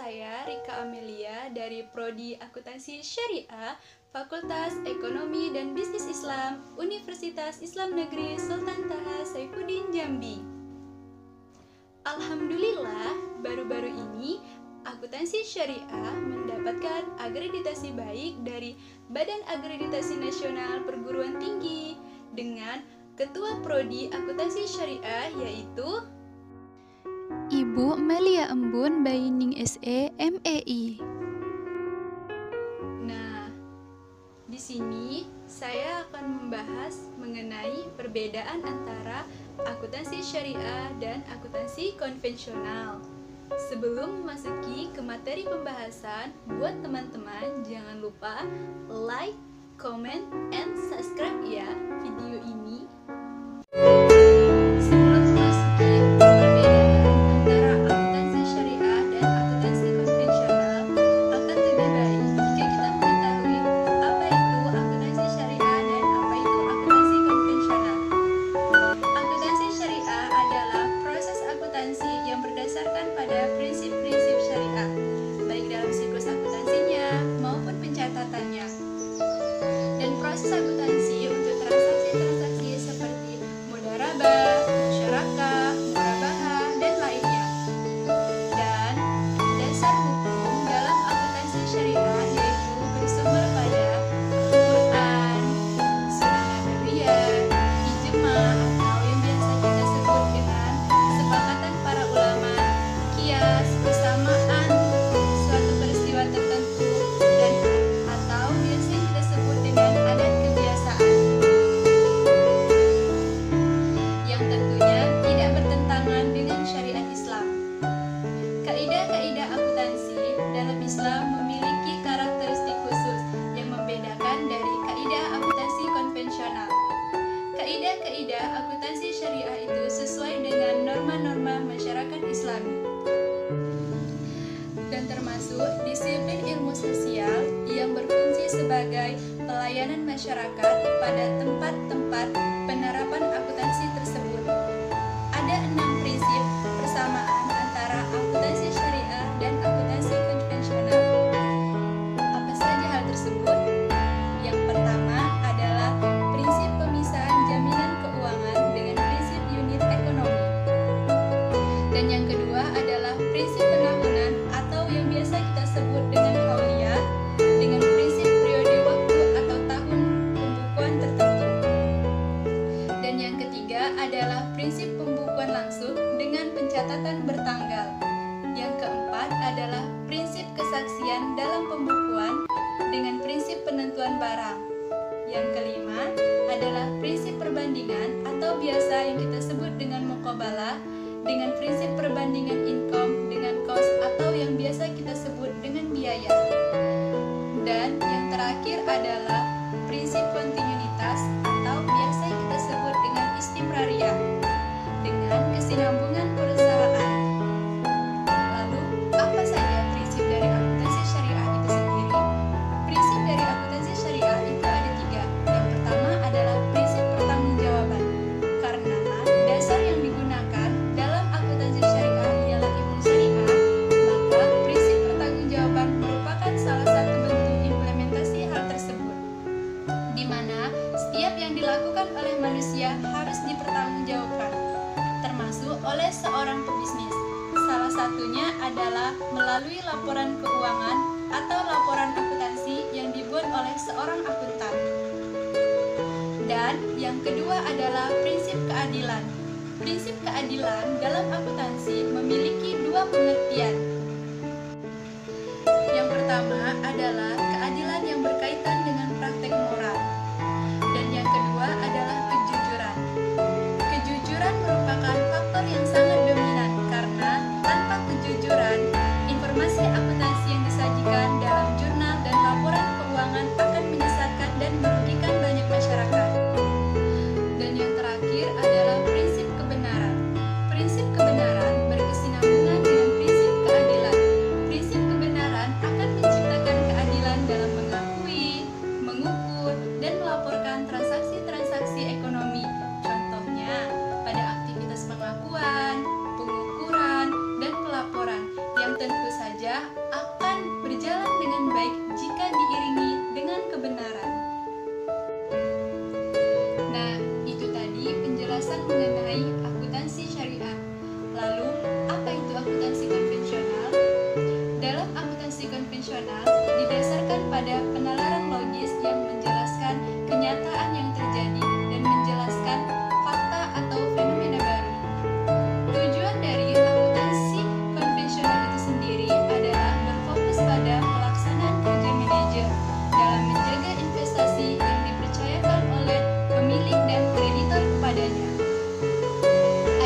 saya Rika Amelia dari Prodi Akuntansi Syariah, Fakultas Ekonomi dan Bisnis Islam, Universitas Islam Negeri Sultan Taha Saifuddin Jambi. Alhamdulillah, baru-baru ini Akuntansi Syariah mendapatkan akreditasi baik dari Badan Akreditasi Nasional Perguruan Tinggi dengan Ketua Prodi Akuntansi Syariah yaitu Ibu Melia Embun Baining SE MEI. Nah, di sini saya akan membahas mengenai perbedaan antara akuntansi syariah dan akuntansi konvensional. Sebelum memasuki ke materi pembahasan, buat teman-teman jangan lupa like, comment, and subscribe ya video ini. Sebelum memasuki perbedaan antara akuntansi syariah dan akuntansi konvensional, akan lebih baik jika kita mengetahui apa itu akuntansi syariah dan apa itu akuntansi konvensional. Akuntansi syariah adalah proses akuntansi yang berdasarkan pada prinsip-prinsip syariah, baik dalam siklus akuntansinya maupun pencatatannya. Dan proses akuntansi untuk transaksi-transaksi seperti mudharabah, musyarakah, murabahah, dan lainnya. Dan dasar hukum dalam akuntansi syariah yaitu bersumber pada Al-Quran, Sunnah Nabawiyah, Ijma' atau yang biasa kita sebut dengan kesepakatan para ulama, qiyas, kesamaan suatu peristiwa tertentu, dan atau biasa yang kita sebut dengan adat kebiasaan yang tentunya tidak bertentangan dengan syariat Islam. Kaidah-kaidah akuntansi dalam Islam memiliki karakteristik khusus yang membedakan dari kaidah akuntansi konvensional. Kaidah-kaidah akuntansi syariah itu sesuai dengan norma-norma masyarakat Islami dan termasuk disiplin ilmu sosial yang berfungsi sebagai pelayanan masyarakat pada tempat-tempat penerapan akuntansi tersebut. Ada 6 prinsip persamaan antara akuntansi syariah dan akuntansi konvensional. Apa saja hal tersebut? Yang pertama adalah prinsip pemisahan jaminan keuangan dengan prinsip unit ekonomi. Dan yang kedua adalah prinsip penahunan atau yang biasa kita sebut dengan hauliyah dengan prinsip periode waktu atau tahun pembukuan tertentu. Dan yang ketiga adalah prinsip pembukuan langsung dengan pencatatan bertanggal. Yang keempat adalah prinsip kesaksian dalam pembukuan dengan prinsip penentuan barang. Yang kelima adalah prinsip perbandingan atau biasa yang kita sebut dengan muqabalah dengan prinsip perbandingan income dengan cost atau yang biasa kita sebut dengan biaya. Dan yang terakhir adalah prinsip kontinuitas atau biasa yang kita sebut dengan istimrariyah dengan kesinambungan perusahaan. Lalu, apa saja prinsip dari akuntansi syariah itu sendiri? Prinsip dari akuntansi syariah itu ada 3. Yang pertama adalah prinsip pertanggungjawaban. Karena dasar yang digunakan dalam akuntansi syariah ialah ilmu syariah, maka prinsip pertanggungjawaban merupakan salah satu bentuk implementasi hal tersebut, di mana setiap yang dilakukan oleh manusia harus dipertanggungjawabkan, termasuk oleh seorang pebisnis. Salah satunya adalah melalui laporan keuangan atau laporan akuntansi yang dibuat oleh seorang akuntan. Dan yang kedua adalah prinsip keadilan. Prinsip keadilan dalam akuntansi memiliki 2 pengertian. Yang pertama adalah keadilan yang berkaitan dengan praktek moral. Dan yang kedua adalah kejujuran. Kejujuran merupakan faktor yang sangat dominan karena tanpa kejujuran, informasi akuntansi yang disajikan dalam jurnal dan laporan keuangan akan menyesatkan dan merugikan banyak masyarakat. Dan yang terakhir adalah prinsip kebenaran. Prinsip kebenaran berkesinambungan dengan prinsip keadilan. Prinsip kebenaran akan menciptakan keadilan penjelasan mengenai akuntansi syariah. Lalu, apa itu akuntansi konvensional? Dalam akuntansi konvensional, didasarkan pada penalaran logis yang menjelaskan kenyataan yang terjadi dan menjelaskan fakta atau fenomena baru. Tujuan dari akuntansi konvensional itu sendiri adalah berfokus pada pelaksanaan kerja manajer dalam menjaga investasi yang dipercayakan oleh pemilik dan kreditor kepadanya.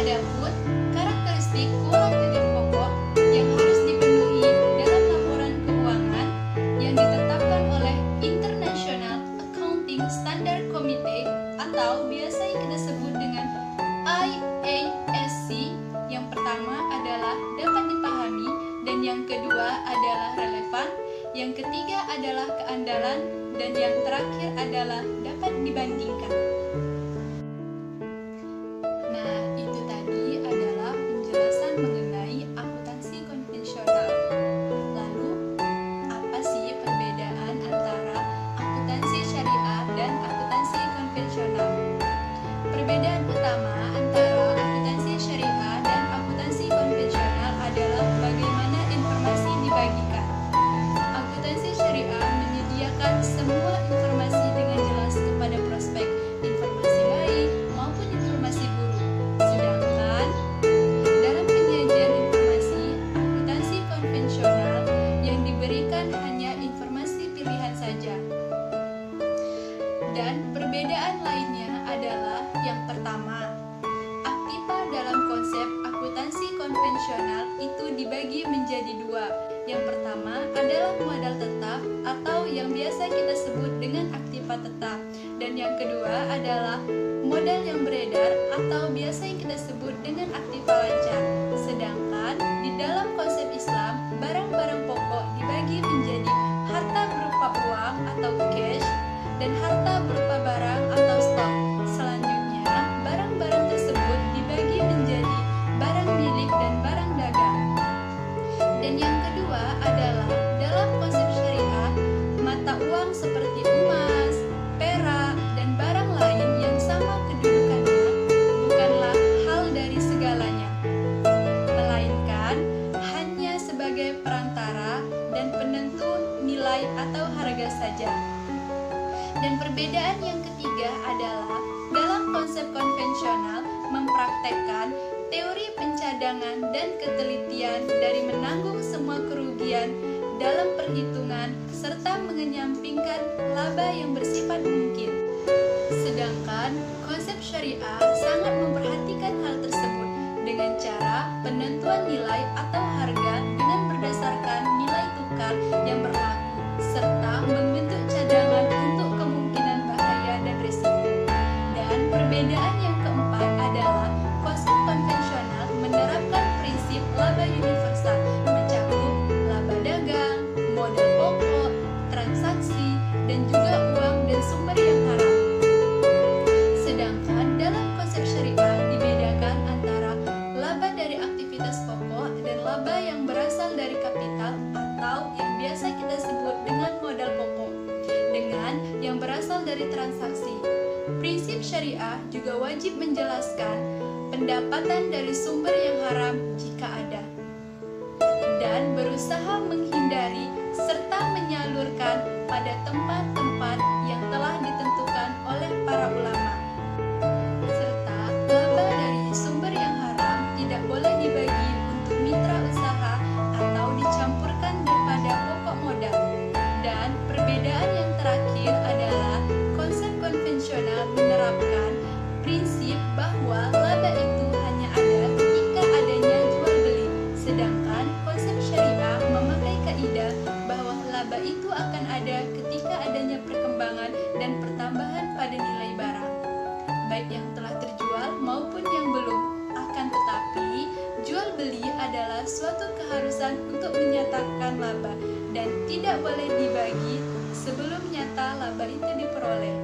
Adapun karakteristik keuangan yang pokok yang harus dipenuhi dalam laporan keuangan yang ditetapkan oleh International Accounting Standard Committee atau biasa yang kita sebut dengan IASC. Yang pertama adalah dapat dipahami, dan yang kedua adalah relevan, yang ketiga adalah keandalan, dan yang terakhir adalah dapat dibandingkan. Nah, itu tadi adalah penjelasan mengenai akuntansi konvensional. Lalu, apa sih perbedaan antara akuntansi syariah dan akuntansi konvensional? Perbedaan utama antara akuntansi syariah dan akuntansi konvensional adalah bagaimana informasi dibagikan. Akuntansi syariah menyediakan semua informasi dengan jelas kepada prospek, informasi baik maupun informasi buruk. Sedangkan dalam penyajian informasi, akuntansi konvensional yang diberikan hanya informasi pilihan saja. Dan perbedaan lainnya adalah yang pertama, aktiva dalam konsep akuntansi konvensional itu dibagi menjadi dua. Yang pertama adalah modal tetap atau yang biasa kita sebut dengan aktiva tetap, dan yang kedua adalah modal yang beredar atau biasa yang kita sebut dengan aktiva lancar. Sedangkan di dalam konsep Islam, barang-barang pokok dibagi menjadi harta berupa uang atau cash dan harta berupa barang atau stok. Selanjutnya, barang-barang tersebut dibagi menjadi barang milik dan barang dagang. Dan yang kedua adalah dalam konsep syariah, mata uang seperti emas, perak, dan barang lain yang sama kedudukannya bukanlah hal dari segalanya, melainkan hanya sebagai perantara dan penentu nilai atau harga saja. Dan perbedaan yang ketiga adalah dalam konsep konvensional mempraktekkan teori pencadangan dan ketelitian dari menanggung semua kerugian dalam perhitungan serta mengenyampingkan laba yang bersifat mungkin. Sedangkan konsep syariah sangat memperhatikan hal tersebut dengan cara penentuan nilai atau harga dengan berdasarkan nilai tukar yang berlaku serta membentuk cadangan untuk kemungkinan bahaya dan risiko. Dan perbedaan yang keempat adalah konsep konvensional menerapkan prinsip laba universal, mencakup laba dagang, modal pokok, transaksi, dan juga uang dan sumber yang haram. Sedangkan dalam konsep syariah dibedakan antara laba dari aktivitas pokok dan laba yang berasal dari kapital atau yang biasa kita sebut dengan modal pokok, dengan yang berasal dari transaksi. Prinsip syariah juga wajib menjelaskan pendapatan dari sumber yang haram jika ada, dan berusaha menghindari serta menyalurkan pada tempat-tempat yang telah ditentukan oleh para ulama. Serta laba dari sumber yang haram tidak boleh dibagi untuk mitra usaha atau dicampurkan kepada pokok modal. Dan perbedaan yang terakhir adalah konsep konvensional menerapkan prinsip bahwa laba itu hanya ada ketika adanya jual beli, sedangkan konsep syariah memakai kaidah bahwa laba itu akan ada ketika adanya perkembangan dan pertambahan pada nilai barang, baik yang telah terjual maupun yang belum. Akan tetapi, jual beli adalah suatu keharusan untuk menyatakan laba dan tidak boleh dibagi sebelum nyata laba itu diperoleh.